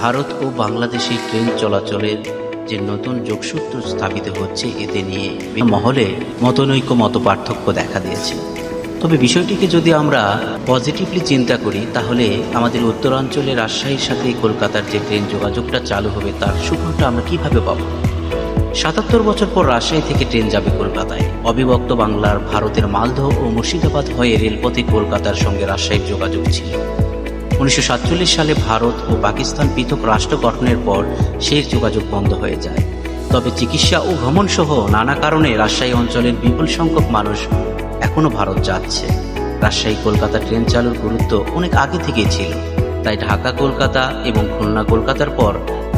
ভারত ও বাংলাদেশে ট্রেন চলাচলের যে নতুন যোগসূত্র স্থাপিত হচ্ছে, এতে নিয়ে মহলে মতনৈক্য মতপার্থক্য দেখা দিয়েছে। তবে বিষয়টিকে যদি আমরা পজিটিভলি চিন্তা করি, তাহলে আমাদের উত্তরাঞ্চলে রাজশাহীর সাথে কলকাতার যে ট্রেন যোগাযোগটা চালু হবে, তার সুফলটা আমরা কিভাবে পাব। ৭৭ বছর পর রাজশাহী থেকে ট্রেন যাবে কলকাতায়। অবিভক্ত বাংলার ভারতের মালদহ ও মুর্শিদাবাদ হয়ে রেলপথে কলকাতার সঙ্গে রাজশাহীর যোগাযোগ ছিল। ১৯৪৭ সালে ভারত ও পাকিস্তান পৃথক রাষ্ট্র গঠনের পর সেই যোগাযোগ বন্ধ হয়ে যায়। তবে চিকিৎসা ও ভ্রমণ সহ নানা কারণে রাজশাহী অঞ্চলের বিপুল সংখ্যক মানুষ এখনও ভারত যাচ্ছে। রাজশাহী কলকাতা ট্রেন চালুর গুরুত্ব অনেক আগে থেকেই ছিল, তাই ঢাকা কলকাতা এবং খুলনা কলকাতার পর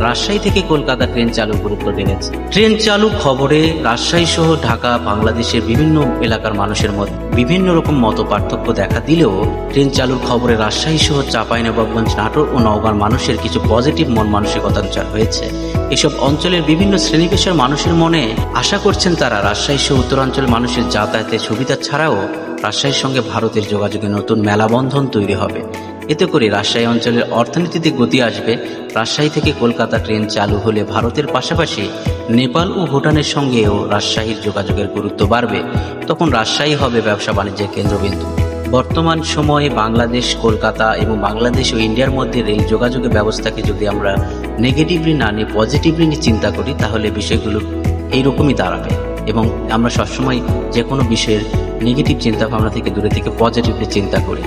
রাজশাহী থেকে কলকাতা ট্রেন চালুর গুরুত্ব বেড়েছে। ট্রেন চালু খবরে রাজশাহী সহ ঢাকা, বাংলাদেশের বিভিন্ন এলাকার মানুষের মধ্যে বিভিন্ন রকম মত পার্থক্য দেখা দিলেও ট্রেন চালুর খবরে রাজশাহী সহ চাঁপাইনবাবগঞ্জ, নাটোর ও নওগাঁর মানুষের কিছু পজিটিভ মন মানসিকতা হয়েছে। এসব অঞ্চলের বিভিন্ন শ্রেণী পেশার মানুষের মনে আশা করছেন তারা রাজশাহী সহ উত্তরাঞ্চলের মানুষের যাতায়াতের সুবিধা ছাড়াও রাজশাহীর সঙ্গে ভারতের যোগাযোগে নতুন মেলাবন্ধন তৈরি হবে। এতে করে রাজশাহী অঞ্চলের অর্থনীতিতে গতি আসবে। রাজশাহী থেকে কলকাতা ট্রেন চালু হলে ভারতের পাশাপাশি নেপাল ও ভুটানের সঙ্গেও রাজশাহীর যোগাযোগের গুরুত্ব বাড়বে। তখন রাজশাহী হবে ব্যবসা বাণিজ্যের কেন্দ্রবিন্দু। বর্তমান সময়ে বাংলাদেশ, কলকাতা এবং বাংলাদেশ ও ইন্ডিয়ার মধ্যে রেল যোগাযোগের ব্যবস্থাকে যদি আমরা নেগেটিভলি না নিয়ে পজিটিভলি নিয়ে চিন্তা করি, তাহলে বিষয়গুলো এইরকমই দাঁড়াবে। এবং আমরা সবসময় যে কোনো বিষয়ের নেগেটিভ চিন্তাভাবনা থেকে দূরে থেকে পজিটিভলি চিন্তা করি।